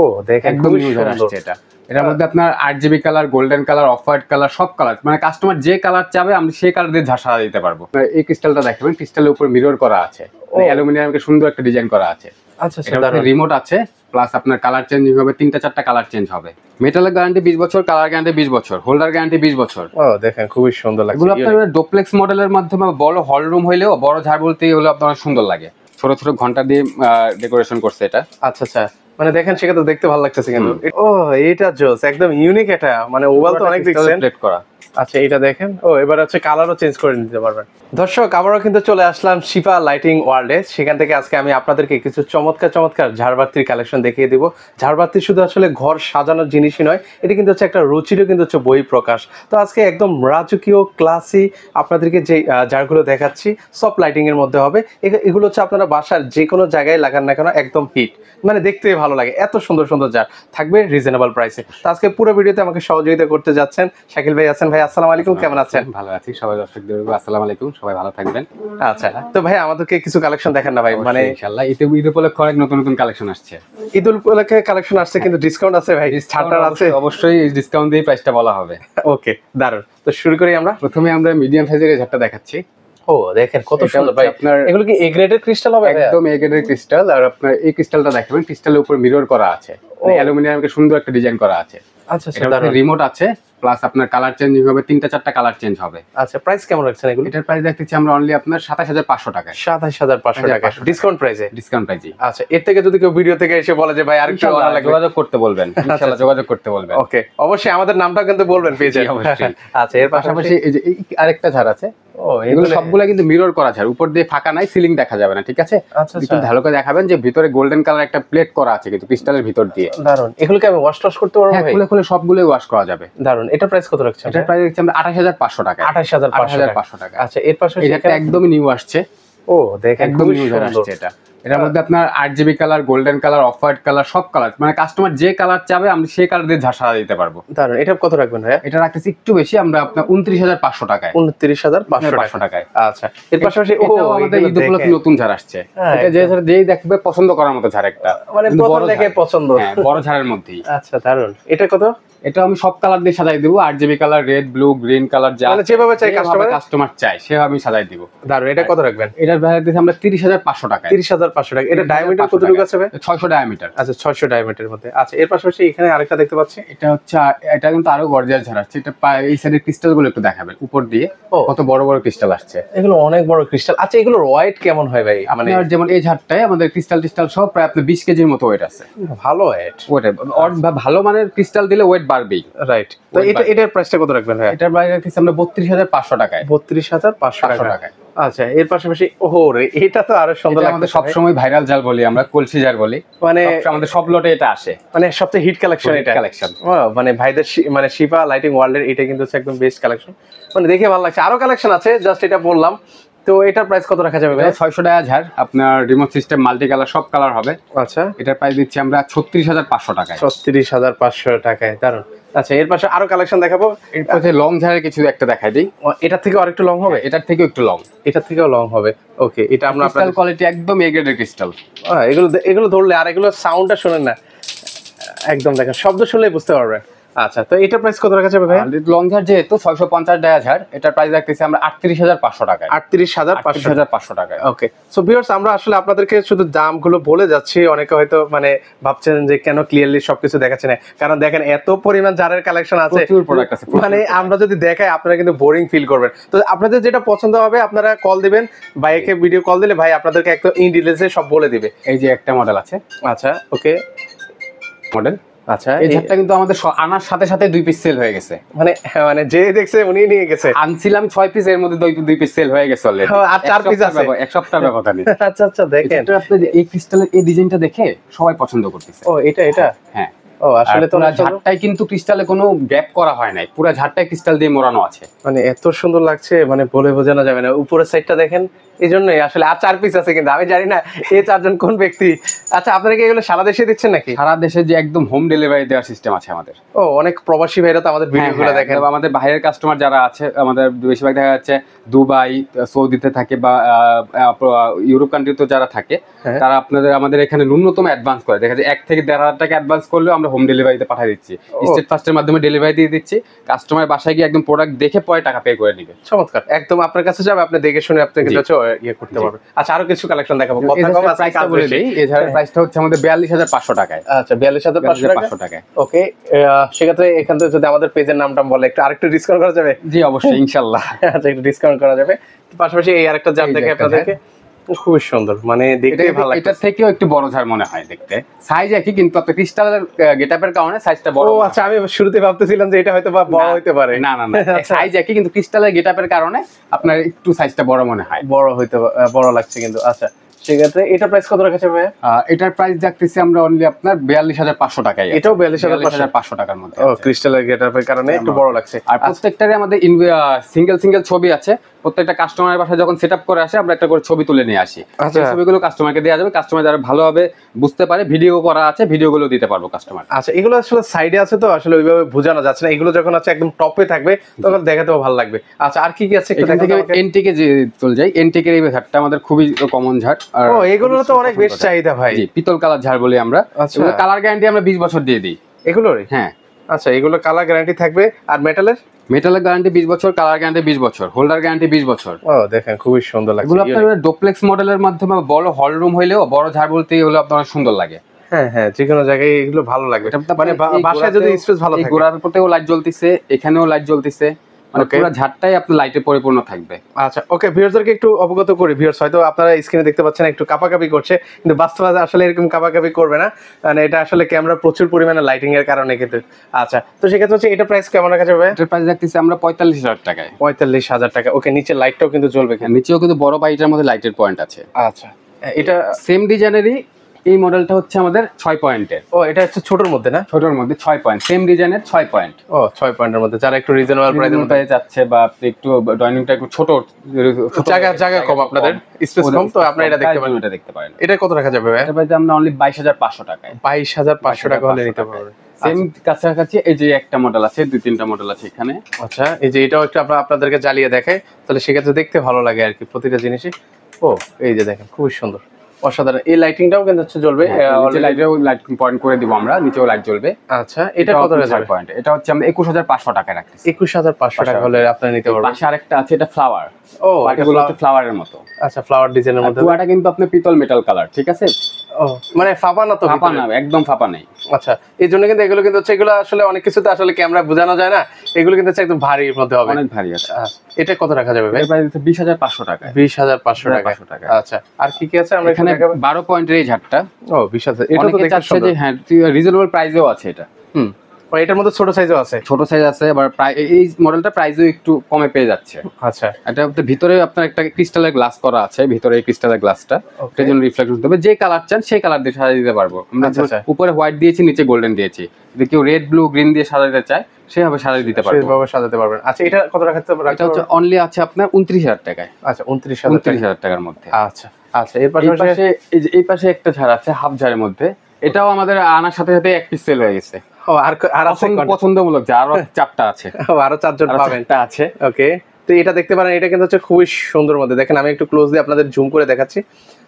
ও দেখেন একদম খুবই ইউজার সুন্দর। আসছে এটা। এটার মধ্যে আপনার RGB colour, golden colour, off white colour, সব কালার, মানে কাস্টমার যে কালার চাবে আমরা সেই কালার দিয়ে সাজিয়ে দিতে পারবো। এই ক্রিস্টালটা দেখবেন, ক্রিস্টালের উপর মিরর করা আছে, অ্যালুমিনিয়ামকে সুন্দর একটা ডিজাইন করা আছে। আচ্ছা আচ্ছা, এটা রিমোট আছে, প্লাস আপনার কালার চেঞ্জিং হবে, 3টা 4টা কালার চেঞ্জ হবে। মেটালের গ্যারান্টি 20 বছর, কালার গ্যারান্টি 20 বছর, হোল্ডার গ্যারান্টি 20 বছর। ও দেখেন খুবই সুন্দর লাগছে। এগুলো আপনার ডুপ্লেক্স মডেলের মাধ্যমে বড় হল রুম হইলেও বড় ঝাড় বলতে হলো আপনার সুন্দর লাগে। ছোট ছোট ঘন্টা দিয়ে ডেকোরেশন করছে এটা। আচ্ছা আচ্ছা, মানে দেখেন সেটা তো দেখতে ভালো লাগতেছে কিন্তু। ও এটা জোস, একদম ইউনিক এটা, মানে ওভাল তো অনেক দেখছেন প্লেট করা। আচ্ছা এটা দেখেন, ও এবার হচ্ছে কালারও চেঞ্জ করে নিতে পারবেন। দর্শক আবারও কিন্তু চলে আসলাম শিফা লাইটিং ওয়ার্ল্ডে। সেখান থেকে আজকে আমি আপনাদেরকে কিছু চমৎকার চমৎকার ঝাড়বাতির কালেকশন দেখিয়ে দিব। ঝাড়বাতি শুধু আসলে ঘর সাজানোর জিনিসই নয়, এটা কিন্তু হচ্ছে একটা রুচিরও কিন্তু হচ্ছে বই প্রকাশ। তো আজকে একদম রাজকীয় ক্লাসি আপনাদেরকে যে ঝাড়গুলো দেখাচ্ছি সব লাইটিং এর মধ্যে হবে। এগুলো হচ্ছে আপনারা বাসার যে কোনো জায়গায় লাগান না কেন একদম হিট, মানে দেখতে ভালো লাগে, এত সুন্দর সুন্দর ঝাড় থাকবে রিজনেবল প্রাইসে। তো আজকে পুরো ভিডিওতে আমাকে সহযোগিতা করতে যাচ্ছেন শাকিল ভাই আছেন। ভাই আসসালামু আলাইকুম, কেমন আছেন? ভালো আছি, সবাই দর্শকদের আসসালামু আলাইকুম, সবাই ভালো থাকবেন। আচ্ছা, তো ভাই আমাদেরকে কিছু কালেকশন দেখান না ভাই, মানে ইনশাআল্লাহ ঈদ উপলক্ষে অনেক নতুন নতুন কালেকশন আসছে। ঈদ উপলক্ষে কালেকশন আসছে, কিন্তু ডিসকাউন্ট আছে ভাই, ছাড়টার আছে অবশ্যই, ডিসকাউন্ট দিয়ে প্রাইসটা বলা হবে। ওকে দারুন, তো শুরু করি আমরা। প্রথমে আমরা মিডিয়াম সাইজের এই ঝাড়টা দেখাচ্ছি। ও দেখেন কত সুন্দর ভাই, আপনার এগুলো কি এ গ্রেডের ক্রিস্টাল হবে? একদম এ গ্রেডের ক্রিস্টাল। আর আপনার এই ক্রিস্টালটা দেখবেন, ক্রিস্টালের উপর মিরর করা আছে, অ্যালুমিনিয়ামকে সুন্দর একটা ডিজাইন করা আছে। আচ্ছা আচ্ছা, এটা রিমোট আছে, প্লাস আপনার কালার চেঞ্জিং হবে, 3টা 4টা কালার চেঞ্জ হবে। আচ্ছা প্রাইস কেমন রাখছেন এগুলো? এটার প্রাইস দেখতেছি আমরা অনলি আপনার 27500 টাকায়। 27500 টাকা ডিসকাউন্ট প্রাইসে। ডিসকাউন্ট প্রাইসে। আচ্ছা, এর থেকে যদি কেউ ভিডিও থেকে এসে বলে যে ভাই আরেকটু যোগাযোগ করতে বলবেন, ইনশাআল্লাহ যোগাযোগ করতে বলবেন। ওকে, অবশ্যই আমাদের নামটা কিন্তু বলবেন পেজে। আচ্ছা, এর পাশাপাশি এই যে আরেকটা ঝাড় আছে। ও এগুলো সবগুলা কিন্তু মিরর করা ঝাড়, উপর দিয়ে ফাঁকা নাই, সিলিং দেখা যাবে না, ঠিক আছে? আচ্ছা একটু ভালো করে দেখাবেন যে ভিতরে গোল্ডেন কালার একটা প্লেট করা আছে কিন্তু ক্রিস্টালের ভিতর দিয়ে। দারুন, এগুলো কি আমি ওয়াশ টশ করতে পারবো ভাই? খুলে খুলে সবগুলো ওয়াশ করা যাবে। দারুন, এটা প্রাইস কত রাখছেন? এটার প্রাইস হচ্ছে আমরা 28500 টাকা। 28500 টাকা। আচ্ছা, এর পাশে এটা একদমই নিউ আসছে। ও দেখেন একদম নিউ আসছে এটা। এটার মধ্যে আপনার RGB colour, golden colour, off white colour, সব কালার, মানে কাস্টমার যে কালার চাবে আমরা সেই কালার দিয়ে সাজিয়ে দিতে পারবো। দারুন, এটা কত রাখবেন ভাইয়া? এটা রাখতেছি একটু বেশি, আমরা আপনার 29500 টাকায়। 29500 টাকায়। আচ্ছা, এর পাশাপাশি আমাদের ঈদ উপলক্ষে নতুন ঝাড় আসছে। এটা যেই দেখবে পছন্দ করার মতো ঝাড় একটা, মানে প্রথম দেখে পছন্দ, হ্যাঁ বড় ঝাড়ের মধ্যেই। আচ্ছা দারুন, এটা কত? এটা আমি সব কালার দিয়ে সাজাই দিব, RGB colour, red, blue, green colour, যা মানে যেভাবে চাই কাস্টমার চাই সেভাবে আমি সাজাই দিব। দারুন, এটা কত রাখবেন? এটার ভ্যালু দিছি আমরা 30500 টাকায়। 30500 টাকা। এটা ডায়ামিটার কতটুকু আছে ভাই? 600 ডায়ামিটার। আচ্ছা, 600 ডায়ামিটারের মধ্যে। আচ্ছা, এর পাশাপাশি এখানে আরেকটা দেখতে পাচ্ছি, এটা কিন্তু আরো গর্জিয়াস ঝাড় আসছে। এটা এই সাইডের ক্রিস্টাল গুলো একটু দেখাবেন, উপর দিয়ে কত বড় বড় ক্রিস্টাল আসছে। এগুলো অনেক বড় ক্রিস্টাল। আচ্ছা, এগুলোর ওয়েট কেমন হয় ভাই? মানে যেমন এই ঝাড়টায় আমাদের ক্রিস্টাল সব প্রায় আপনার 20 কেজির মতো ওয়েট আছে। ভালো ওয়েট, ভালো মানের ক্রিস্টাল দিলে ওয়েট বাড়বেই। রাইট। তো এটার প্রাইসটা কত রাখবেন ভাই? এটার প্রাইস রাখছি আমরা 32500 টাকায়। 32500 টাকায়। আচ্ছা, এর পাশাপাশি ওরে এটা তো আরো সুন্দর লাগে। আমাদের সব সময় ভাইরাল জাল বলি আমরা, কলসি জার বলি, মানে আমাদের সব লটে এটা আসে, মানে সবচেয়ে হিট কালেকশন এটা। মানে ভাইদের মানে শিফা লাইটিং ওয়ার্ল্ডের এটা কিন্তু হচ্ছে একদম বেস্ট কালেকশন, মানে দেখে ভালো লাগছে। আরো কালেকশন আছে, জাস্ট এটা বললাম। তো এটার প্রাইস কত রাখা যাবে ভাই? 600 টাকা ঝাড়, আপনার রিমোট সিস্টেম, মাল্টি কালার, সব কালার হবে। আচ্ছা, এটার প্রাইস দিচ্ছি আমরা 36500 টাকায়। 36500 টাকায়, দারুন। আচ্ছা, এর পাশে আরো কালেকশন দেখাবো। এরপর লং ঝাড়ের কিছু একটা দেখাই দিই। এটার থেকে আরেকটু লং হবে? এটার থেকেও একটু লং। এটার থেকেও লং হবে। ওকে, এটা আমরা ক্রিস্টাল কোয়ালিটি একদম এ গ্রেডের ক্রিস্টাল। এগুলো ধরলে আর এগুলো সাউন্ডটা শুনেন না, একদম দেখেন শব্দ শুনলেই বুঝতে পারবেন। আচ্ছা, তো এটার প্রাইস কত রাখা যাবে ভাই? লং ঝাড় যেহেতু 650 টাকা ঝাড়, এটার প্রাইস রাখতেছি আমরা 38500 টাকায়। 38500 টাকায়। ওকে, সো ভিউয়ার্স, আমরা আসলে আপনাদেরকে শুধু দামগুলো বলে যাচ্ছি। অনেকে হয়তো মানে ভাবছেন যে কেন ক্লিয়ারলি সবকিছু দেখাচ্ছে না, কারণ দেখেন এত পরিমাণ ঝাড়ের কালেকশন আছে, প্রচুর প্রোডাক্ট আছে। মানে আমরা যদি দেখাই আপনারা কিন্তু বোরিং ফিল করবেন। তো আপনাদের যেটা পছন্দ হবে আপনারা কল দিবেন, ভাইকে ভিডিও কল দিলে ভাই আপনাদেরকে একদম ইন ডিটেইলসে সব বলে দিবে। এই যে একটা মডেল আছে। আচ্ছা, ওকে মডেল। আচ্ছা, এই ঝাড়টা কিন্তু আমাদের আনার সাথে সাথে 2 পিস সেল হয়ে গেছে। মানে যে দেখছে উনি নিয়ে গেছে। আনছিলাম 6 পিস, এর মধ্যে 2 পিস সেল হয়ে গেছে অলরেডি। আর 4 পিস আছে, এক সপ্তাহের ব্যবধান নেই। আচ্ছা আচ্ছা, দেখেন আপনি এই ক্রিস্টালের এই ডিজাইনটা দেখে সবাই পছন্দ করতেছে। ও এটা হ্যাঁ। ও আসলে তো ঝাড়টাই কিন্তু ক্রিস্টালে কোনো গ্যাপ করা হয় নাই, পুরো ঝাড়টাই ক্রিস্টাল দিয়ে মোড়ানো আছে। মানে এত সুন্দর লাগছে, মানে বলে বোঝানো যাবে না। উপরের সাইডটা দেখেন, এই জন্যই আসলে আর 4 পিস আছে, কিন্তু আমি জানি না এই 4 জন কোন ব্যক্তি। আচ্ছা, আপনারা কি এগুলো সারা দেশে দিচ্ছেন নাকি? সারা দেশে যে একদম হোম ডেলিভারি দেওয়ার সিস্টেম আছে আমাদের। ও, অনেক প্রবাসী ভাইরা তো আমাদের ভিডিওগুলো দেখেন। একদম আমাদের বাইরের কাস্টমার যারা আছে, আমাদের বেশিরভাগ দেখা যাচ্ছে দুবাই, সৌদিতে থাকে বা ইউরোপ কান্ট্রিতে যারা থাকে, হ্যাঁ। তারা আমাদের এখানে ন্যূনতম অ্যাডভান্স করে। দেখা যায় 1 থেকে 1,500 টাকা অ্যাডভান্স করলেও আমরা হোম ডেলিভারিতে পাঠিয়ে দিচ্ছি। স্টেট ফাস্টের মাধ্যমে ডেলিভারি দিয়ে দিচ্ছি। কাস্টমার বাসায় গিয়ে একদম প্রোডাক্ট দেখে পরে টাকা পে করে নিবে। চমৎকার, একদম আপনার কাছে যাবে, আপনি দেখে শুনে আপনি কিন্তু ইয়ে করতে পারবেন। আচ্ছা, আরো কিছু কালেকশন দেখাবো। কথা কম আছে, কাজ বলে বেশি। দেই, এছাড়া প্রাইসটা হচ্ছে আমাদের 42,500 টাকায়। আচ্ছা, 42,500 টাকা। ওকে, সেক্ষেত্রে এখান থেকে যদি আমাদের পেজের নামটা বলে একটু আরেকটু ডিসকাউন্ট করা যাবে? জি অবশ্যই, ইনশাআল্লাহ। আচ্ছা, একটু ডিসকাউন্ট করা যাবে। পাশাপাশি এই আরেকটা জার দেখে আপনাদেরকে, খুবই সুন্দর, মানে দেখতে ভালো লাগে। এটা থেকেও একটু বড় ঝাড় মনে হয় দেখতে, সাইজ একই কিন্তু আপনার ক্রিস্টালের গেটআপের কারণে সাইজটা বড়। ও আচ্ছা, আমি শুরুতে ভাবতেছিলাম যে এটা হয়তো বা বড় হতে পারে। না না না, সাইজ একই কিন্তু ক্রিস্টালের গেটআপের কারণে আপনার একটু সাইজটা বড় মনে হয়। বড় লাগছে কিন্তু। আচ্ছা, সেক্ষেত্রে এটা প্রাইস কত রাখছে ভাই? এটার প্রাইস দেখতেছি আমরা অনলি আপনার 42,500 টাকায়। এটাও 42,500 টাকার মধ্যে। ও, ক্রিস্টালের গেটআপের কারণে একটু বড় লাগছে। আর প্রত্যেকটারে আমাদের সিঙ্গেল ছবি আছে। প্রত্যেকটা কাস্টমারের বাসায় যখন সেটআপ করে আসে, আমরা একটা করে ছবি তুলে নিয়ে আসি। আচ্ছা, সেই ছবিগুলো কাস্টমারকে দেওয়া যাবে। কাস্টমার যারা ভালোভাবে বুঝতে পারে, ভিডিও করা আছে, ভিডিওগুলো দিতে পারবো কাস্টমার। আচ্ছা, এগুলো আসলে সাইডে আছে তো আসলে ওইভাবে বোঝানো যাচ্ছে না। এগুলো যখন আছে একদম টপে থাকবে তখন দেখাতেও ভালো লাগবে। আচ্ছা, আর কি কি আছে? এখান থেকে এনটিকে যে চলে যাই, এনটিকের এই ঝাড়টা আমাদের খুবই কমন ঝাড়। আর ও, এগুলো তো অনেক বেশ চাহিদা ভাই। জি, পিতল কালার ঝাড় বলি আমরা। আচ্ছা, এগুলো কালার গ্যারান্টি আমরা 20 বছর দিয়ে দিই এগুলোর। হ্যাঁ। আচ্ছা, এগুলো কালার গ্যারান্টি থাকবে। আর মেটালের গ্যারান্টি 20 বছর, কালার গ্যারান্টি 20 বছর, হোল্ডার গ্যারান্টি 20 বছর। ও, দেখেন খুবই সুন্দর লাগছে। এগুলো আপনার ডুপ্লেক্স মডেলের মাধ্যমে বড় হল রুম হইলেও বড় ঝাড় বলতে এগুলো আপনার অনেক সুন্দর লাগে। হ্যাঁ হ্যাঁ, যে কোনো জায়গায় এগুলো ভালো লাগবে। মানে বাসায় যদি স্পেস ভালো থাকে। গোড়ার উপরেও লাইট জ্বলতিছে, এখানেও লাইট জ্বলতিছে, মানে পুরো ঝাড়টাই আপনার লাইটে পরিপূর্ণ থাকবে। আচ্ছা, ওকে, ভিউয়ারদেরকে একটু অবগত করি। ভিউয়ার্স হয়তো আপনারা স্ক্রিনে দেখতে পাচ্ছেন একটু কাপাকাপি করছে, কিন্তু বাস্তবে আসলে এরকম কাপাকাপি করবে না, মানে এটা আসলে ক্যামেরা প্রচুর পরিমাণে লাইটিং এর কারণে কিন্তু। আচ্ছা, তো সেক্ষেত্রে হচ্ছে এটা প্রাইস কেমন রাখা যাবে? এটার প্রাইস দেখতেছি আমরা 45,000 টাকায়। 45,000 টাকা। ওকে, নিচে লাইটটাও কিন্তু জ্বলবে। নিচেও কিন্তু বড় বাইটার মধ্যে লাইটের পয়েন্ট আছে। আচ্ছা, এটা সেম ডিজাইনেরই। এই মডেলটা হচ্ছে আমাদের 6 পয়েন্টের। ও, এটা হচ্ছে ছোটর মধ্যে না? ছোটর মধ্যে 6 পয়েন্ট, সেম ডিজাইনের 6 পয়েন্ট। ও, 6 পয়েন্টের মধ্যে, যারা একটু রিজনেবল প্রাইসের মধ্যে যাচ্ছে বা আপনি একটু ড্রয়িংটা একটু ছোট, জায়গা কম, আপনাদের স্পেস কম, তো আপনারা এটা দেখতে পারেন। এটা দেখতে পারেন। এটা কত রাখা যাবে ভাই? এটা প্রাইস আমরা অনলি 22,500 টাকায়। 22,500 টাকা হলে নিতে পারবেন। সেম কাছাকাছি এই যে একটা মডেল আছে, 2-3টা মডেল আছে এখানে। আচ্ছা, এই যে এটাও একটু আপনাদেরকে জ্বালিয়ে দেখাই, তাহলে সেক্ষেত্রে দেখতে ভালো লাগে আর কি প্রতিটা জিনিসই। ও, এই যে দেখেন খুবই সুন্দর, অসাধারণ। এই লাইটিংটাও কিন্তু হচ্ছে জ্বলবে, নিচে লাইটেও লাইট পয়েন্ট করে দিব আমরা, নিচেও লাইট জ্বলবে। আচ্ছা, এটা কত টাকা পয়েন্ট? এটা হচ্ছে আমরা 21,500 টাকায় রাখতেছি। 21,500 টাকা হলে আপনি নিতে পারবেন। পাশে আরেকটা আছে, এটা ফ্লাওয়ার। ও, এটা হচ্ছে ফ্লাওয়ারের মতো। আচ্ছা, ফ্লাওয়ার ডিজাইনের মধ্যে। পুরাটা কিন্তু আপনি পিতল মেটাল কালার, ঠিক আছে? ও, মানে ফাঁপা না তো? ফাঁপা না, একদম ফাঁপা নেই। আচ্ছা, এই জন্য কিন্তু এগুলো কিন্তু হচ্ছে, এগুলো আসলে অনেক কিছু তো আসলে ক্যামেরা বোঝানো যায় না, এগুলো কিন্তু হচ্ছে একদম ভারীর মধ্যে হবে, অনেক ভারী আছে। এটা কত রাখা যাবে ভাই? এর প্রাইস 20,500 টাকা। 20,500 টাকা। আচ্ছা, আর কি কি আছে আমরা এখানে? 12 পয়েন্টের এই ঝাড়টা। ও, 20,000। এটা তো দেখতে চাচ্ছে যে হ্যাঁ, রিজনেবল প্রাইসেও আছে এটা। এটার মধ্যে ছোট সাইজও আছে। ছোট সাইজ আছে, আবার এই মডেলটা প্রাইসও একটু কমে পেয়ে যাচ্ছে। আচ্ছা, এটা ভিতরে আপনার একটা ক্রিস্টালের গ্লাস করা আছে, ভিতরে এই ক্রিস্টালের গ্লাসটা, এটার জন্য রিফ্লেকশন হবে। যে কালার চান সেই কালার দিয়ে সাজিয়ে দিতে পারবো আমরা। উপরে হোয়াইট দিয়েছি, নিচে গোল্ডেন দিয়েছি। যদি কেউ রেড, ব্লু, গ্রিন দিয়ে সাজাতে চায় সেভাবে সাজিয়ে দিতে পারবো, সেভাবে সাজাতে পারবেন। আচ্ছা, এটা কত রাখতে পারবেন? এটা হচ্ছে অনলি আছে আপনার 29,000 টাকায়। আচ্ছা, 29,000 টাকার মধ্যে। আচ্ছা আচ্ছা, এর পাশে এই পাশে একটা ঝাড় আছে হাফ ঝাড়ের মধ্যে। এটাও আমাদের আনার সাথে সাথে এক পিস সেল হয়ে গেছে। ও, আর আছে পছন্দমূলক যে আরো 4টা আছে। ও, আরো 4 জন পাবেন। আছে। ওকে, তো এটা দেখতে পারেন। এটা কিন্তু হচ্ছে খুবই সুন্দর মধ্যে। দেখেন, আমি একটু ক্লোজলি আপনাদের জুম করে দেখাচ্ছি,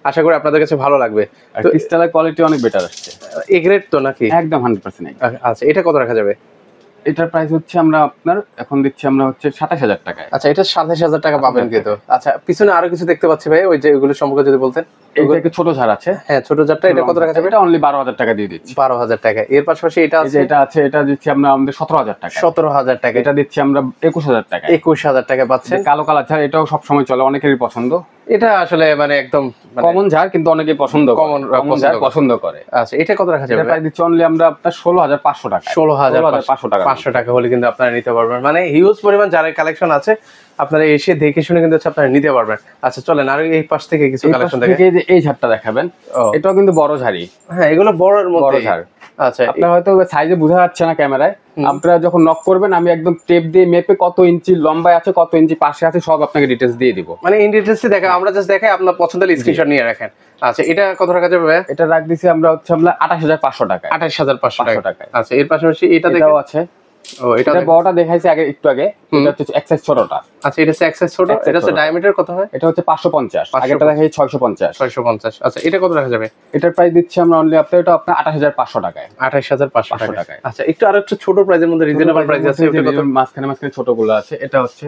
আশা করি আপনাদের কাছে ভালো লাগবে। তো ক্রিস্টালের কোয়ালিটি অনেক বেটার আসছে। এ গ্রেড তো নাকি? একদম 100%। আচ্ছা, এটা কত রাখা যাবে? এটার প্রাইস হচ্ছে আমরা আপনার এখন দিচ্ছি আমরা হচ্ছে 27,000 টাকায়। আচ্ছা, এটা 27,000 টাকা পাবেন কিন্তু। আচ্ছা, পিছনে আরো কিছু দেখতে পাচ্ছি ভাই, ওই যে ওগুলো সম্পর্কে যদি বলতেন। এইটা একটা ছোট ঝাড় আছে। হ্যাঁ, ছোট ঝাড়টা, এটা কত রাখা যাবে? এটা অনলি 12,000 টাকা দিয়ে দিচ্ছি। 12,000 টাকা। এর পাশাপাশি এটা আছে, এটা দিচ্ছি আমরা আমাদের 17,000 টাকা। 17,000 টাকা। এটা দিচ্ছি আমরা 21,000 টাকা। 21,000 টাকা পাচ্ছেন। কালো কালার ঝাড়, এটাও সব সময় চলে, অনেকেরই পছন্দ। এটা আসলে মানে একদম কমন ঝাড়, কিন্তু অনেকেই পছন্দ করে। আচ্ছা, এটা কত রাখা যাবে? এটা প্রাইস দিচ্ছি অনলি আমরা আপনার 16,500 টাকা। 16,500 টাকা হলে কিন্তু আপনারা নিতে পারবেন। মানে হিউজ পরিমাণ যারা কালেকশন আছে, আপনারা এসে দেখে শুনে কিন্তু হচ্ছে আপনারা নিতে পারবেন। আচ্ছা চলেন আর এই পাশ থেকে কিছু এই পাশ কালেকশন থেকে দেখেন। যে এই ঝাড়টা দেখাবেন, এটাও কিন্তু বড় ঝাড়ি। হ্যাঁ এগুলো বড়ের বড় মধ্যে। ঝাড়। আচ্ছা আপনার হয়তো সাইজে বোঝা যাচ্ছে না ক্যামেরায়, আপনারা যখন নক করবেন আমি একদম টেপ দিয়ে মেপে কত ইঞ্চি লম্বায় আছে, কত ইঞ্চি পাশে আছে সব আপনাকে ডিটেইলস দিয়ে দিব। মানে ইন ডিটেইলসে দেখা, আমরা জাস্ট দেখাই, আপনার পছন্দের স্ক্রিনশট নিয়ে রাখেন। আচ্ছা এটা কত টাকা যাবে ভাই? এটা রাখ দিছি আমরা হচ্ছে আমরা 28500 টাকায়। 28500 টাকায়। আচ্ছা এর পাশাপাশি এটা এটাও দেখেন। আছে। ও এটা এটা বড়টা দেখাইছি আগে একটু আগে, এটা হচ্ছে এক্সেস ছোটটা। আচ্ছা এটা হচ্ছে এক্সেস ছোট, এটা হচ্ছে ডায়ামিটার কত হয়? এটা হচ্ছে 550, আগেরটা দেখাই 650। 650। আচ্ছা এটা কত টাকা যাবে? এটার প্রাইস দিচ্ছি আমরা অনলি আপনার এটা আপনার 28500 টাকায়। 28500 টাকায়। আচ্ছা একটু আরো একটু ছোট প্রাইসের মধ্যে রিজনেবল প্রাইস আছে, ওটা কত? মাঝখানে ছোটগুলো আছে। এটা হচ্ছে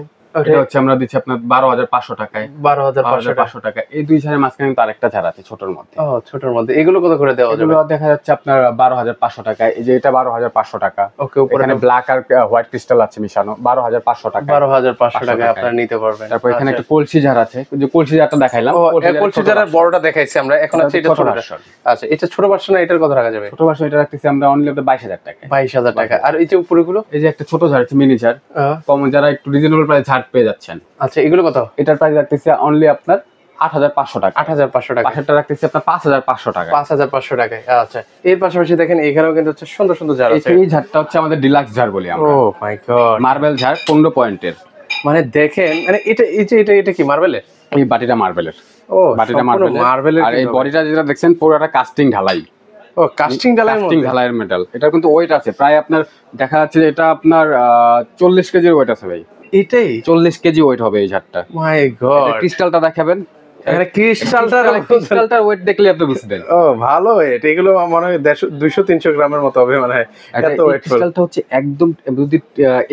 আমরা দিচ্ছি আপনার 12500 টাকায়। 12500 টাকা। এই দুই ঝাড়ের মাঝখানে কিন্তু আরেকটা ঝাড় আছে ছোটর মধ্যে। ও ছোটর মধ্যে এগুলো কত করে দেওয়া যাবে? এগুলো দেখা যাচ্ছে আপনার 12500 টাকায়। এই যে এটা 12500 টাকা। ওকে উপরে এখানে ব্ল্যাক আর হোয়াইট ক্রিস্টাল আছে মিশানো, 12500 টাকা। 12500 টাকায় আপনারা নিতে পারবেন। তারপর এখানে একটা কলসি ঝাড় আছে, যে কলসি ঝাড়টা দেখাইলাম। কলসি ঝাড়ের বড়টা দেখাইছি আমরা, এখন হচ্ছে এটা ছোট ভার্সন। আচ্ছা এটা ছোট ভার্সন, এটার কত টাকা যাবে? ছোট ভার্সন এটা রাখতেছি আমরা অনলি 22000 টাকা। 22000 টাকা। আর এই যে উপরেগুলো, এই যে একটা ছোট ঝাড় আছে, মিনি ঝাড়, কমন যারা একটু রিজনেবল প্রাইস ঝাড় পেয়ে যাচ্ছেন। আচ্ছা এগুলো কত? এটার প্রাইস রাখতেছি অনলি আপনার 8500 টাকা। 8500 টাকা। পাশেরটা রাখতেছি আপনার 5500 টাকা। 5500 টাকায়। আচ্ছা এর পাশাপাশি দেখেন এখানেও কিন্তু হচ্ছে সুন্দর সুন্দর ঝাড় আছে। এই ঝাড়টা হচ্ছে আমাদের ডিলাক্স ঝাড় বলি আমরা। ও মাই গড, মার্বেল ঝাড় 15 পয়েন্টের। মানে দেখেন, মানে এটা এই যে এটা কি মার্বেলের? এই বাটিটা মার্বেলের। ও বাটিটা সম্পূর্ণ মার্বেলের। আর এই বডিটা যেটা দেখছেন পুরোটা কাস্টিং ঢালাই। ও কাস্টিং ঢালাইয়ের মধ্যে? কাস্টিং ঢালাইয়ের মেটাল। এটা কিন্তু ওয়েট আছে প্রায় আপনার, দেখা যাচ্ছে যে এটা আপনার 40 কেজির ওয়েট আছে ভাই। এটাই 40 কেজি ওয়েট হবে এই ঝাড়টা। মাই গড। ক্রিস্টালটা দেখাবেন, এখানে ক্রিস্টালটার ওয়েট দেখলে আপনি বুঝবেন। ও ভালো ওয়েট, এগুলো মনে হয় 200-300 গ্রামের মতো হবে, মানে এত ওয়েট। ক্রিস্টালটা হচ্ছে একদম, যদি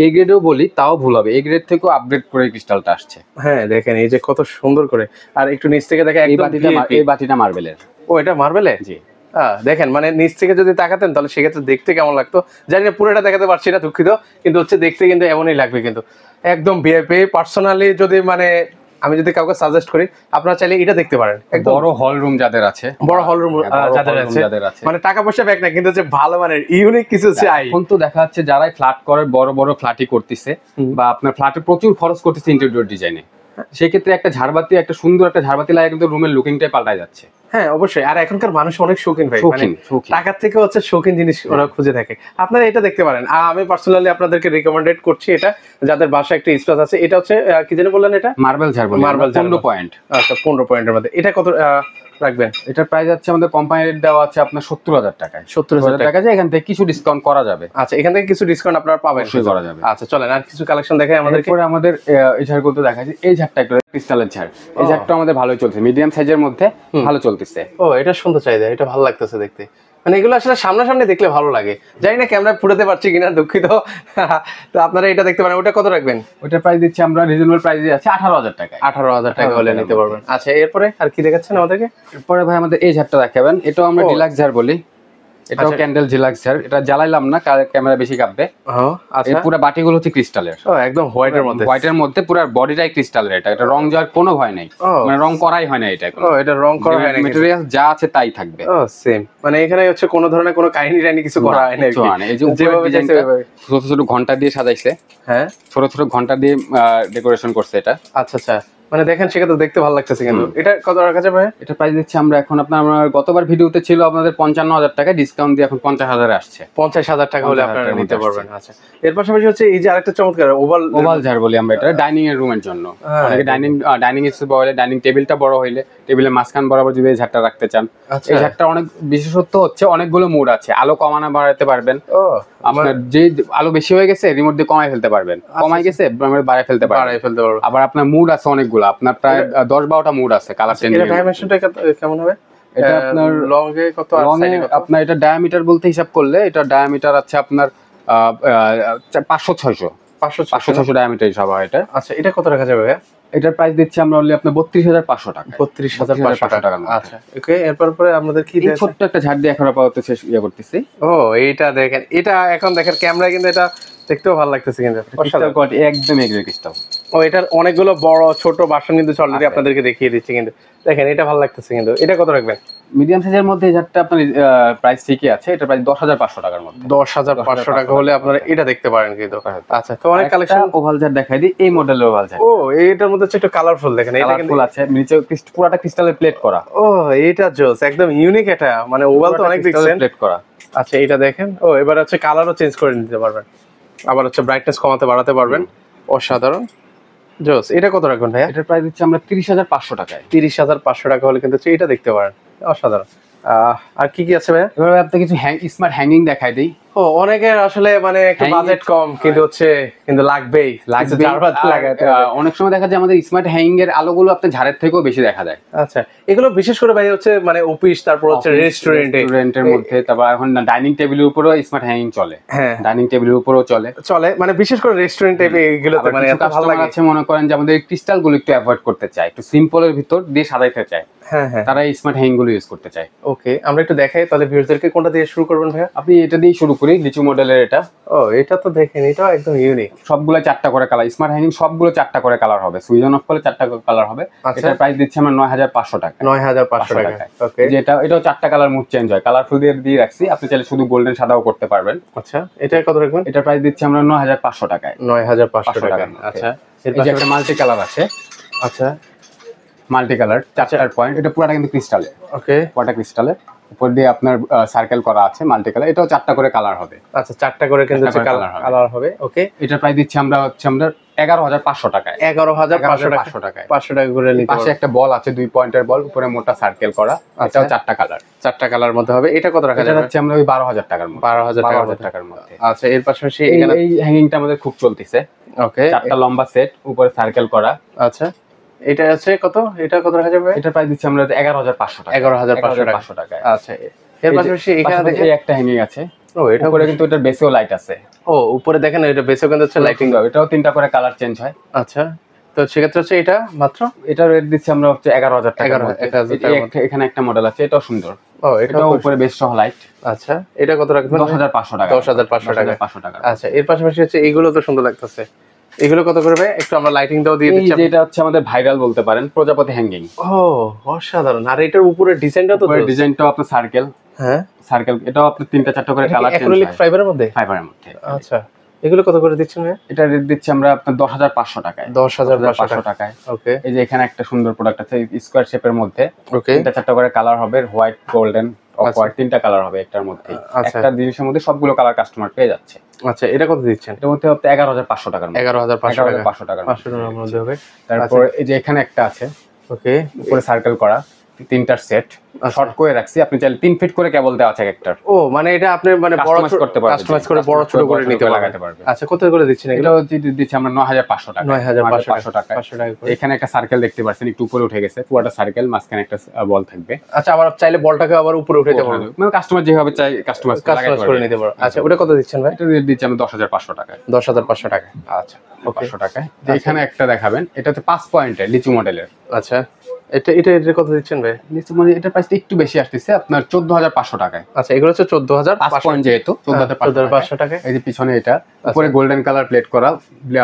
এ গ্রেডও বলি তাও ভুল হবে, এ গ্রেড থেকেও আপগ্রেড করে ক্রিস্টালটা আসছে। হ্যাঁ দেখেন এই যে কত সুন্দর করে, আর একটু নিচ থেকে দেখেন এই একদম এই বাটিটা মার্বেলের। ও এটা মার্বেলে? জি। দেখেন মানে নিচ থেকে যদি তাকাতেন তাহলে সেক্ষেত্রে দেখতে কেমন লাগতো জানি না, পুরোটা দেখাতে পারছি না, দুঃখিত, কিন্তু হচ্ছে দেখতে কিন্তু এমনই লাগবে কিন্তু একদম ভিআইপি। পার্সোনালি যদি মানে আমি যদি কাউকে সাজেস্ট করি, আপনারা চাইলে এটা দেখতে পারেন। একদম বড় হল রুম যাদের আছে, বড় হল রুম যাদের আছে, মানে টাকা পয়সা ব্যাক না, কিন্তু হচ্ছে ভালো মানের ইউনিক কিছু চাই। এখন তো দেখা যাচ্ছে যারাই ফ্ল্যাট করে বড় বড় ফ্ল্যাটই করতেছে, বা আপনার ফ্ল্যাটে প্রচুর খরচ করতেছে ইন্টেরিয়র ডিজাইনে, সেক্ষেত্রে একটা ঝাড়বাতি, একটা সুন্দর একটা ঝাড়বাতি লাগে কিন্তু রুমের লুকিংটাই পাল্টায় যাচ্ছে। হ্যাঁ অবশ্যই, আর এখনকার মানুষ অনেক শৌখিন ভাই, মানে শৌখিন। টাকার থেকে হচ্ছে শৌখিন জিনিস ওরা খুঁজে থাকে। আপনারা এটা দেখতে পারেন, আমি পার্সোনালি আপনাদেরকে রিকমেন্ডেড করছি এটা, যাদের বাসায় একটা স্পেস আছে। এটা হচ্ছে কি জানি বললেন, এটা মার্বেল ঝাড়, মার্বেল 15 পয়েন্ট। আচ্ছা 15 পয়েন্টের মধ্যে এটা কত রাখবেন? এটার প্রাইস আছে আমাদের কোম্পানির দেওয়া আছে আপনার 70000 টাকায়। 70000 টাকা, যে এখান থেকে কিছু ডিসকাউন্ট করা যাবে। আচ্ছা এখান থেকে কিছু ডিসকাউন্ট আপনারা পাবেন, করা যাবে। আচ্ছা চলেন আর কিছু কালেকশন দেখাই আমাদেরকে। এরপরে আমাদের এই ঝাড়গুলো দেখাচ্ছি। এই ঝাড়টা একটা ক্রিস্টালের ঝাড়, এই ঝাড়টা আমাদের ভালোই চলছে, মিডিয়াম সাইজের মধ্যে ভালো চলতেছে। ও এটা সুন্দর চাহিদা, এটা ভালো লাগতেছে দেখতে, মানে এগুলো আসলে সামনাসামনি দেখলে ভালো লাগে। জানি না ক্যামেরায় ফুটাতে পারছি কিনা, দুঃখিত। তো আপনারা এটা দেখতে পারেন। ওটা কত রাখবেন? ওটার প্রাইস দিচ্ছি আমরা রিজনেবল প্রাইসে আছে 18000 টাকা। 18000 টাকা হলে নিতে পারবেন। আচ্ছা এরপরে আর কি দেখাচ্ছেন আমাদেরকে? এরপরে ভাই আমাদের এই ঝাড়টা দেখাবেন, এটাও আমরা ডিলাক্স ঝাড় বলি। এটাও ক্যান্ডেল ডিলাক্স ঝাড়, এটা জ্বালাইলাম না, ক্যামেরা বেশি কাঁপবে। আচ্ছা এই পুরো বাটিগুলো হচ্ছে ক্রিস্টালের। ও একদম হোয়াইটের মধ্যে পুরো বডিটাই ক্রিস্টালের। এটা রং যাওয়ার কোনো ভয় নাই, মানে রং করাই হয় না। এটা ও এটা রং করা হয় না, ম্যাটেরিয়াল যা আছে তাই থাকবে। ও সেম, মানে এখানে হচ্ছে কোনো ধরনের কোনো কাহিনী টাইনি কিছু করা হয় না। এই যে উপরের ডিজাইনটা ছোট ছোট ঘন্টা দিয়ে সাজাইছে। হ্যাঁ ছোট ছোট ঘন্টা দিয়ে ডেকোরেশন করছে এটা। আচ্ছা আচ্ছা, মানে দেখেন সেক্ষেত্রে দেখতে ভালো লাগতেছে। কিন্তু এটা কত টাকা যাবে? এটা প্রাইস দিচ্ছি আমরা এখন আপনার, আমরা গতবার ভিডিওতে ছিল আপনাদের 55000 টাকা, ডিসকাউন্ট দিয়ে এখন 50000 আসছে। 50000 টাকা হলে আপনারা নিতে পারবেন। আচ্ছা এর পাশাপাশি হচ্ছে এই যে আরেকটা চমৎকার ওভাল ঝাড় বলি আমরা, এটা ডাইনিং এর রুমের জন্য। অনেকে ডাইনিং স্পেস বলে, ডাইনিং টেবিলটা বড় হইলে টেবিলের মাঝখান বরাবর যদি এই ঝাড়টা রাখতে চান। এই ঝাড়টা অনেক বিশেষত্ব হচ্ছে অনেকগুলো মোড আছে, আলো কমানো বাড়াতে পারবেন। আপনার যে আলো বেশি হয়ে গেছে রিমোট দিয়ে কমাই ফেলতে পারবেন, কমাই গেছে বাড়াই ফেলতে পারবেন। আবার আপনার মুড আছে অনেকগুলো, আপনার প্রায় 10-12টা মুড আছে কালার চেঞ্জ। এটা ডাইমেনশনটা কেমন হবে? এটা আপনার লং এ কত আর সাইডে কত? আপনার এটা ডায়ামিটার বলতে হিসাব করলে এটা ডায়ামিটার আছে আপনার 500-600 ডায়ামিটার হিসাব হয় এটা। আচ্ছা এটা কত টাকা যাবে ভাই? এটার প্রাইস দিচ্ছি আমরা অনলি আপনার 32500 টাকা। 32500 টাকা। আচ্ছা ওকে, এরপর পরে আমাদের কি এই ছোট্ট একটা ঝাড় দিয়ে এখন আপাতত শেষ করতেছি। ও এইটা দেখেন, এটা এখন দেখেন ক্যামেরা কিন্তু এটা দেখতেও ভালো লাগতেছে কিন্তু একদম এগ্রি ক্রিস্টাল। ও এটার অনেকগুলো বড় ছোট বাসন কিন্তু অলরেডি আপনাদেরকে দেখিয়ে দিচ্ছি, কিন্তু দেখেন এটা ভালো লাগতেছে। কিন্তু এটা কত রাখবেন? মিডিয়াম সাইজের মধ্যে এই ঝাড়টা আপনার প্রাইস ঠিকই আছে, এটা প্রাইস 10,500 টাকার মধ্যে। 10,500 টাকা হলে আপনারা এটা দেখতে পারেন কিন্তু। আচ্ছা, তো অনেক কালেকশন। ওভাল ঝাড় দেখাই দিই, এই মডেলের ওভাল ঝাড়। ও, এইটার মধ্যে হচ্ছে একটু কালারফুল, দেখেন এটা কিন্তু কালারফুল আছে, নিচে পুরোটা ক্রিস্টালের প্লেট করা। ও, এটা জোস, একদম ইউনিক এটা, মানে ওভাল তো অনেক দেখছেন। প্লেট করা। আচ্ছা, এটা দেখেন। ও, এবার হচ্ছে কালারও চেঞ্জ করে নিতে পারবেন, আবার হচ্ছে ব্রাইটনেস কমাতে বাড়াতে পারবেন। অসাধারণ জোস। এটা কত রাখবেন ভাইয়া? এটার প্রাইস দিচ্ছি আমরা 30,500 টাকায়। 30,500 টাকা হলে কিন্তু এটা দেখতে পারেন। অসাধারণ। আর কি কি আছে ভাইয়া? এবার আপনি কিছু স্মার্ট হ্যাঙ্গিং দেখাই দিই। ও, অনেকের আসলে মানে একটু বাজেট কম, কিন্তু হচ্ছে কিন্তু লাগবেই লাগাতে। অনেক সময় দেখা যায় আমাদের স্মার্ট হ্যাঙ্গিং এর আলোগুলো আপনি ঝাড়ের থেকেও বেশি দেখা যায়। আচ্ছা, এগুলো বিশেষ করে ভাই হচ্ছে মানে অফিস, তারপর হচ্ছে রেস্টুরেন্টের মধ্যে, তারপর এখন ডাইনিং টেবিলের উপরেও স্মার্ট হ্যাঙ্গিং চলে। হ্যাঁ, ডাইনিং টেবিলের উপরেও চলে, মানে বিশেষ করে রেস্টুরেন্ট টাইপে এগুলোতে মানে এত ভালো লাগে। আছে মনে করেন যে আমাদের ক্রিস্টাল গুলো একটু অ্যাভয়েড করতে চায়, একটু সিম্পলের ভিতর দিয়ে সাজাইতে চায়, হ্যাঁ হ্যাঁ, তারা স্মার্ট হ্যাঙ্গিং গুলো ইউজ করতে চায়। ওকে, আমরা একটু দেখাই তাহলে ভিউয়ারদেরকে। কোনটা দিয়ে শুরু করবেন ভাইয়া? আপনি এটা দিয়ে শুরু করি, লিচু মডেলের এটা। ও, এটা তো দেখেন, এটাও একদম ইউনিক। সবগুলো 4টা করে কালার, স্মার্ট হ্যাঙ্গিং সবগুলো 4টা করে কালার হবে, সুইচ অন অফ করলে 4টা কালার হবে। এটার প্রাইস দিচ্ছি আমরা 9,500 টাকা। 9,500 টাকা। ওকে, যেটা এটাও 4টা কালার মুড চেঞ্জ হয়, কালারফুল দিয়ে রাখছি, আপনি চাইলে শুধু গোল্ডেন সাদাও করতে পারবেন। আচ্ছা, এটা কত রাখবেন? এটার প্রাইস দিচ্ছি আমরা 9,500 টাকায়। 9,500 টাকা। আচ্ছা, এই যে একটা মাল্টি কালার আছে। আচ্ছা, মাল্টি কালার 4টার পয়েন্ট, এটা পুরোটা কিন্তু ক্রিস্টালে। ওকে, পুরোটা ক্রিস্টালের উপর দিয়ে আপনার সার্কেল করা আছে, মাল্টি কালার। এটাও 4টা করে কালার হবে। আচ্ছা, 4টা করে কিন্তু কালার হবে। ওকে, এটার প্রাইস দিচ্ছি আমরা 11,500 টাকায়। 11,500 টাকায় 500 টাকা করে নিতে পাশে একটা বল আছে, 2 পয়েন্টের বল, উপরে মোটা সার্কেল করা। এটাও 4টা কালার। 4টা কালার মধ্যে হবে। এটা কত রাখা যাবে? হচ্ছে আমরা ওই 12,000 টাকার মধ্যে। 12,000 টাকার মধ্যে। আচ্ছা, এর পাশাপাশি এই হ্যাঙ্গিংটা আমাদের খুব চলতেছে। ওকে, 4টা লম্বা সেট, উপরে সার্কেল করা। আচ্ছা, এটা আছে কত? এটা কত রাখা যাবে? এটার প্রাইস দিচ্ছি আমরা 11,500 টাকা। 11,500 টাকা। আচ্ছা, এর পাশাপাশি এখানে দেখে একটা হ্যাঙ্গিং আছে। ও, এটা উপরে কিন্তু এটার বেসেও লাইট আছে। ও, উপরে দেখেন, এটা বেসও কিন্তু হচ্ছে লাইটিং। এটাও 3টা করে কালার চেঞ্জ হয়। আচ্ছা, তো সেক্ষেত্রে হচ্ছে এটা মাত্র এটার রেট দিচ্ছি আমরা হচ্ছে 11,000 টাকা। 11,000 এখানে একটা মডেল আছে, এটাও সুন্দর। ও, এটা উপরে বেস সহ লাইট। আচ্ছা, এটা কত রাখবেন? 10,500 টাকা। 10,500 টাকা। আচ্ছা, এর পাশাপাশি হচ্ছে এইগুলো তো সুন্দর লাগতেছে। এগুলো কত করবে? একটু আমরা লাইটিংটাও দিয়ে দিচ্ছি। এটা হচ্ছে আমাদের ভাইরাল বলতে পারেন, প্রজাপতি হ্যাঙ্গিং। ও, অসাধারণ। আর এটার উপরে ডিজাইনটাও তো ডিজাইনটাও আপনার সার্কেল। হ্যাঁ, সার্কেল। এটাও আপনার 3টা-4টা করে কালার চেঞ্জ হয়। অ্যাক্রিলিক ফাইবারের মধ্যে? ফাইবারের মধ্যে। আচ্ছা, এগুলো কত করে দিচ্ছেন ভাই? এটা রেট দিচ্ছি আমরা আপনার 10,500 টাকায়। 10,500 টাকায়। ওকে, এই যে এখানে একটা সুন্দর প্রোডাক্ট আছে, স্কয়ার শেপের মধ্যে। ওকে, 3টা-4টা করে কালার হবে, হোয়াইট, গোল্ডেন, অফ হোয়াইট, 3টা কালার হবে একটার মধ্যে। একটা জিনিসের মধ্যে সবগুলো কালার কাস্টমার পেয়ে যাচ্ছে। আচ্ছা, এটা কত দিচ্ছেন? এটার মধ্যে আপনি 11,500 টাকার মধ্যে। 11,500 টাকার 500 টাকার মধ্যে হবে। তারপর এই যে এখানে একটা আছে, ওকে, উপরে সার্কেল করা, 3টার সেট শর্ট করে রাখছি, আপনি চাইলে 3 ফিট করে কেবল দেওয়া আছে একটা। ও, মানে এটা আপনি মানে বড় করতে পারবেন, কাস্টমাইজ করে বড় ছোট করে নিতে লাগাতে পারবেন। আচ্ছা, কত করে দিচ্ছেন এগুলো? এটা দিচ্ছি আমরা 9,500 টাকা। 9,500 টাকা। 500 টাকা করে। এখানে একটা সার্কেল দেখতে পাচ্ছেন, একটু উপরে উঠে গেছে, পুরোটা সার্কেল, মাঝখানে একটা বল থাকবে। আচ্ছা, আবার চাইলে বলটাকে আবার উপরে উঠাতে পারবেন, মানে কাস্টমার যেভাবে চাই কাস্টমাইজ করে নিতে পারবেন। আচ্ছা, ওটা কত দিচ্ছেন ভাই? এটা দিচ্ছি আমরা 10,500 টাকা। 10,500 টাকা। আচ্ছা, 500 টাকায়। এখানে একটা দেখাবেন, এটা হচ্ছে 5 পয়েন্টের লিচু মডেলের। আচ্ছা, এটা কত দিচ্ছেন ভাই? লিচু মানে এটার প্রাইসটা একটু বেশি আসতেছে আপনার 14,500 টাকায়। আচ্ছা, এগুলো হচ্ছে 14,500 পয়েন্ট, যেহেতু 14,500 টাকা। এই যে পিছনে এটা উপরে গোল্ডেন কালার প্লেট করা,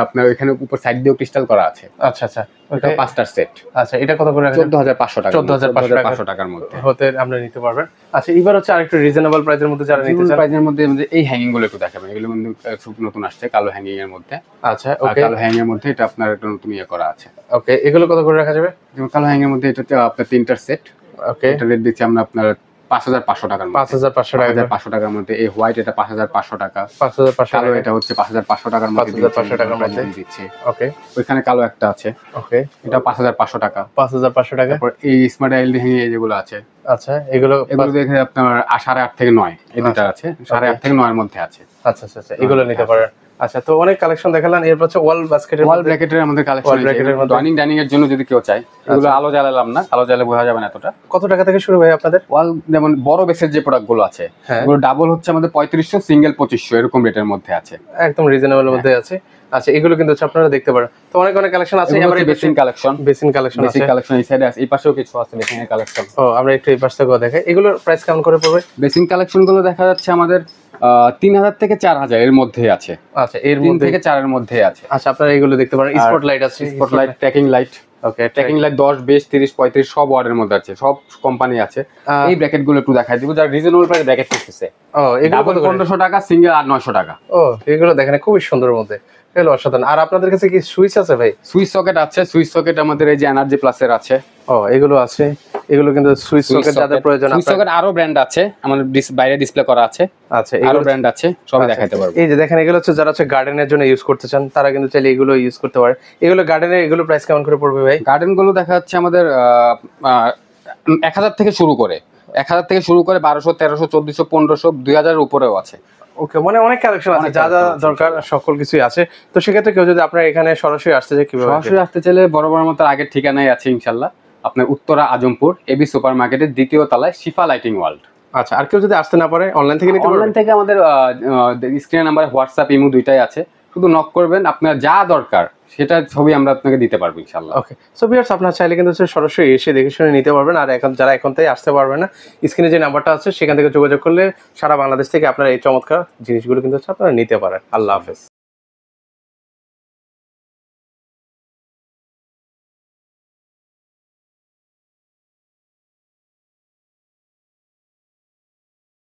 আপনার এখানে উপর সাইড দিয়েও ক্রিস্টাল করা আছে। আচ্ছা আচ্ছা, এটা 5টার সেট। আচ্ছা, এটা কত করে? 14,500 টাকা। 14,500 টাকার মধ্যে হতে আমরা নিতে পারবেন। আচ্ছা, এবার হচ্ছে আরেকটু রিজনেবল প্রাইসের মধ্যে যারা নিতে চান, প্রাইসের মধ্যে এই হ্যাঙ্গিং গুলো একটু দেখাবেন। এগুলো কিন্তু খুব নতুন আসছে, কালো হ্যাঙ্গিং এর মধ্যে। আচ্ছা, ওকে, কালো হ্যাঙ্গিং এর মধ্যে এটা আপনার একটা নতুন করা আছে। ওকে, এগুলো কত করে রাখা যাবে? যেমন কালো হ্যাঙ্গিং এর মধ্যে এটা আপনার 3টার সেট। ওকে, এটা রেট দিচ্ছি আমরা আপনার 5,500 টাকার মধ্যে। 5,500 টাকা। 5,500 টাকার মধ্যে। এই হোয়াইট এটা 5,500 টাকা। 5,500 কালো এটা হচ্ছে 5,500 টাকার মধ্যে। 5,500 টাকার মধ্যে দিচ্ছে। ওকে, ওইখানে কালো একটা আছে। ওকে, এটা 5,500 টাকা। 5,500 টাকা। তারপর এই স্মার্ট এলইডি হ্যাঙ্গিং যেগুলো আছে, আচ্ছা, এগুলো দেখে আপনার 8.5 থেকে 9 এই দুটো আছে। 8.5 থেকে 9 এর মধ্যে আছে। আচ্ছা আচ্ছা, এগুলো নিতে পারেন। আচ্ছা, তো অনেক কালেকশন দেখালেন। এরপর হচ্ছে ওয়াল ব্র্যাকেটের আমাদের কালেকশন আছে। ডাইনিং এর জন্য যদি কেউ চায়, এগুলো আলো জ্বালালাম না, আলো জ্বালালে বোঝা যাবে না এতটা। কত টাকা থেকে শুরু ভাই আপনাদের? ওয়াল যেমন বড় বেসের যে প্রোডাক্ট গুলো আছে, এগুলো ডাবল হচ্ছে আমাদের 3500, সিঙ্গেল 2500 এরকম রেটের মধ্যে আছে, একদম রিজনেবল এর মধ্যে আছে। আচ্ছা, এগুলো কিন্তু আপনারা দেখতে পারেন। তো অনেক কালেকশন আছে। এবার বেসিন কালেকশন এই সাইডে আছে, এই পাশেও কিছু আছে বেসিন এর কালেকশন। ও, আমরা একটু এই পাশ থেকে দেখাই। এগুলোর প্রাইস কেমন করে পড়বে? বেসিন কালেকশন গুলো দেখা যাচ্ছে আমাদের 3,000 থেকে 4,000 এর মধ্যে আছে। আচ্ছা, এর মধ্যে 3 থেকে 4 এর মধ্যে আছে। আচ্ছা, আপনারা এগুলো দেখতে পারেন। স্পটলাইট আছে, স্পটলাইট, ট্র্যাকিং লাইট, ওকে, ট্রেকিং লাইট 10, 20, 30, 35 সব ওয়ার্ডের মধ্যে আছে, সব কোম্পানি আছে। এই ব্র্যাকেট গুলো একটু দেখাই দিব, যারা রিজনেবল প্রাইসে ব্র্যাকেট করতেছে। ও এগুলো ডাবল 1500 টাকা, সিঙ্গেল 900 টাকা। ও এগুলো দেখেন খুবই সুন্দর মধ্যে, এগুলো অসাধারণ। আর আপনাদের কাছে কি সুইচ আছে ভাই? সুইচ সকেট আছে, সুইচ সকেট আমাদের এই যে এনার্জি প্লাসের আছে। ও এগুলো আছে, এগুলো কিন্তু সুইচ সকেট যাদের প্রয়োজন। সুইচ সকেট আরো ব্র্যান্ড আছে, আমাদের বাইরে ডিসপ্লে করা আছে। আচ্ছা, আরো ব্র্যান্ড আছে, সবই দেখাইতে পারবো। এই যে দেখেন এগুলো হচ্ছে যারা হচ্ছে গার্ডেনের জন্য ইউজ করতে চান তারা কিন্তু চাইলে এগুলো ইউজ করতে পারে। এগুলো গার্ডেনের এগুলো প্রাইস কেমন করে পড়বে ভাই? গার্ডেন গুলো দেখা যাচ্ছে আমাদের 1000 থেকে শুরু করে, 1000 থেকে শুরু করে 1200, 1300, 1400, 1500, 2000 এর উপরেও আছে। ওকে, মানে অনেক কালেকশন আছে, যা যা দরকার সকল কিছুই আছে। তো সেক্ষেত্রে কেউ যদি আপনার এখানে সরাসরি আসতে চায় কিভাবে? সরাসরি আসতে চাইলে বড় মতো আগের ঠিকানায় আছে ইনশাল্লাহ, আপনার উত্তরা আজমপুর এবি সুপার মার্কেটের 2য় তলায় শিফা লাইটিং ওয়ার্ল্ড। আচ্ছা, আর কেউ যদি আসতে না পারে অনলাইন থেকে নিতে পারবে? অনলাইন থেকে আমাদের স্ক্রিন নাম্বারে হোয়াটসঅ্যাপ, ইমো দুইটাই আছে, শুধু নক করবেন, আপনার যা দরকার সেটা ছবি আমরা আপনাকে দিতে পারবো ইনশাআল্লাহ। ওকে, সো ভিউয়ার্স আপনারা চাইলে কিন্তু সরাসরি এসে দেখে শুনে নিতে পারবেন। আর এখন যারা এখন থেকে আসতে পারবে না, স্ক্রিনে যে নাম্বারটা আছে সেখান থেকে যোগাযোগ করলে সারা বাংলাদেশ থেকে আপনারা এই চমৎকার জিনিসগুলো কিন্তু আপনারা নিতে পারেন। আল্লাহ হাফেজ।